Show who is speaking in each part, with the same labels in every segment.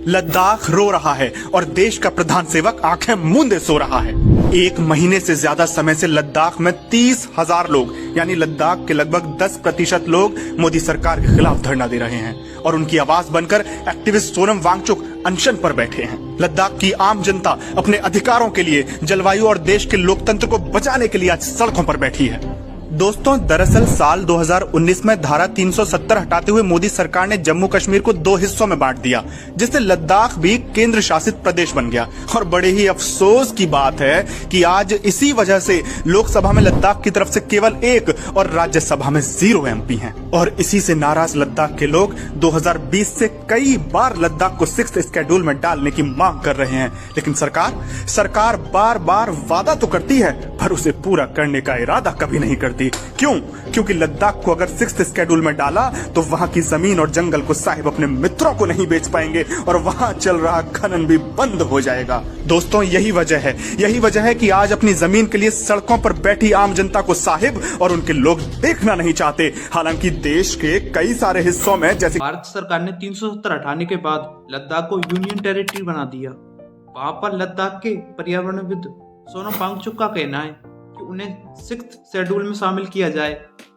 Speaker 1: लद्दाख रो रहा है और देश का प्रधान सेवक आंखें मूंदे सो रहा है। एक महीने से ज्यादा समय से लद्दाख में 30,000 लोग यानी लद्दाख के लगभग 10% लोग मोदी सरकार के खिलाफ धरना दे रहे हैं और उनकी आवाज बनकर एक्टिविस्ट सोनम वांगचुक अनशन पर बैठे हैं। लद्दाख की आम जनता अपने अधिकारों के लिए, जलवायु और देश के लोकतंत्र को बचाने के लिए आज सड़कों पर बैठी है। दोस्तों, दरअसल साल 2019 में धारा 370 हटाते हुए मोदी सरकार ने जम्मू कश्मीर को 2 हिस्सों में बांट दिया, जिससे लद्दाख भी केंद्र शासित प्रदेश बन गया। और बड़े ही अफसोस की बात है कि आज इसी वजह से लोकसभा में लद्दाख की तरफ से केवल 1 और राज्यसभा में 0 MP हैं। और इसी से नाराज लद्दाख के लोग 2020 से कई बार लद्दाख को 6th शेड्यूल में डालने की मांग कर रहे हैं, लेकिन सरकार बार बार वादा तो करती है पर उसे पूरा करने का इरादा कभी नहीं करती। क्यों? क्योंकि लद्दाख को अगर 6th शेड्यूल में डाला तो वहां की जमीन और जंगल को साहिब अपने मित्रों को नहीं बेच पाएंगे और वहां चल रहा खनन भी बंद हो जाएगा। दोस्तों, यही वजह है कि आज अपनी जमीन के लिए सड़कों पर बैठी आम जनता को साहिब और उनके लोग देखना नहीं चाहते। हालांकि देश के कई सारे हिस्सों में, जैसे
Speaker 2: भारत सरकार ने 370 हटाने के बाद लद्दाख को यूनियन टेरिटरी बना दिया। वहां पर लद्दाख के पर्यावरणविद सोनम वांगचुक का कहना है कि उन्हें 6th शेड्यूल में शामिल किया जाए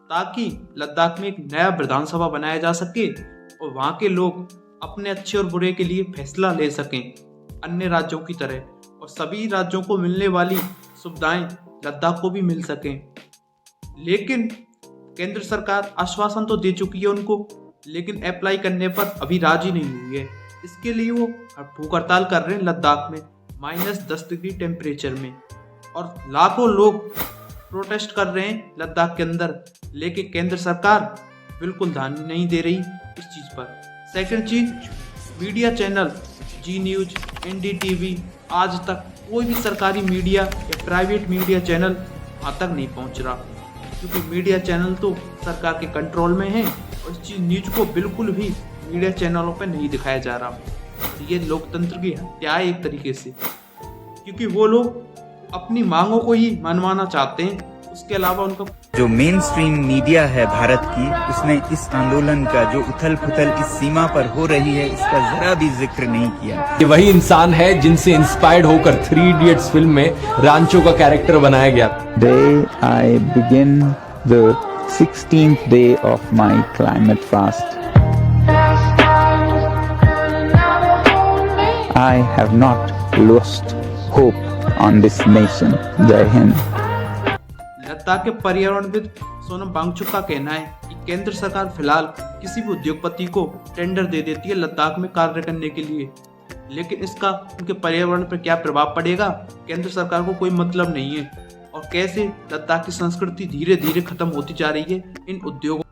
Speaker 2: ताकि लद्दाख में एक नया विधानसभा बनाया जा सके और वहां के लोग अपने अच्छे और बुरे के लिए फैसला ले सकें अन्य राज्यों की तरह, और सभी राज्यों को मिलने वाली सुविधाएं लद्दाख को भी मिल सकें। लेकिन केंद्र सरकार आश्वासन तो दे चुकी है उनको, लेकिन अप्लाई करने पर अभी राजी नहीं हुई है। इसके लिए वो भूख हड़ताल कर रहे हैं लद्दाख में -10 डिग्री टेम्परेचर में, और लाखों लोग प्रोटेस्ट कर रहे हैं लद्दाख के अंदर। लेकिन केंद्र सरकार बिल्कुल ध्यान नहीं दे रही इस चीज पर। सेकंड चीज, मीडिया चैनल जी न्यूज, NDTV, आज तक कोई भी सरकारी मीडिया या प्राइवेट मीडिया चैनल वहाँ तक नहीं पहुँच रहा, क्योंकि मीडिया चैनल तो सरकार के कंट्रोल में है और इस चीज न्यूज को बिल्कुल भी मीडिया चैनलों पर नहीं दिखाया जा रहा। ये लोकतंत्र की हत्या है एक तरीके से, क्योंकि वो लोग अपनी मांगों को ही मनवाना चाहते हैं। उसके अलावा उनका
Speaker 3: जो मेन स्ट्रीम मीडिया है भारत की, उसने इस आंदोलन का जो उथल पुथल इस सीमा पर हो रही है, इसका जरा भी जिक्र नहीं किया।
Speaker 4: ये वही इंसान है जिनसे इंस्पायर्ड होकर 3 इडियट्स फिल्म में रांचो का कैरेक्टर बनाया गया।
Speaker 5: Today I begin the 16th day of my climate fast. I have not lost hope on this nation. जय हिंद।
Speaker 2: लद्दाख के पर्यावरणविद सोनम वांगचुक का कहना है कि केंद्र सरकार फिलहाल किसी भी उद्योगपति को टेंडर दे देती है लद्दाख में कार्य करने के लिए, लेकिन इसका उनके पर्यावरण पर क्या प्रभाव पड़ेगा केंद्र सरकार को कोई मतलब नहीं है, और कैसे लद्दाख की संस्कृति धीरे धीरे खत्म होती जा रही है इन उद्योगों।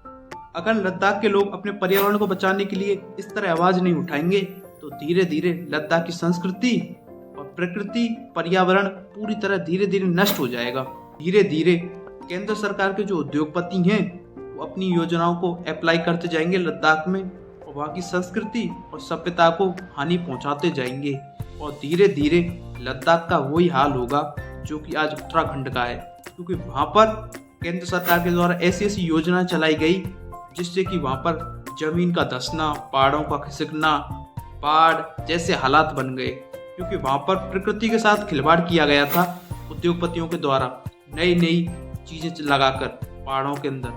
Speaker 2: अगर लद्दाख के लोग अपने पर्यावरण को बचाने के लिए इस तरह आवाज नहीं उठाएंगे तो धीरे धीरे लद्दाख की संस्कृति और प्रकृति, पर्यावरण पूरी तरह धीरे धीरे नष्ट हो जाएगा। धीरे धीरे केंद्र सरकार के जो उद्योगपति हैं वो अपनी योजनाओं को अप्लाई करते जाएंगे लद्दाख में, और वहाँ की संस्कृति और सभ्यता को हानि पहुंचाते जाएंगे, और धीरे धीरे लद्दाख का वही हाल होगा जो कि आज उत्तराखंड का है, क्योंकि वहाँ पर केंद्र सरकार के द्वारा ऐसी ऐसी योजना चलाई गई जिससे कि वहाँ पर जमीन का धंसना, पहाड़ों का खिसकना, बाढ़ जैसे हालात बन गए, क्योंकि वहाँ पर प्रकृति के साथ खिलवाड़ किया गया था उद्योगपतियों के द्वारा नई नई चीजें लगाकर पहाड़ों के अंदर।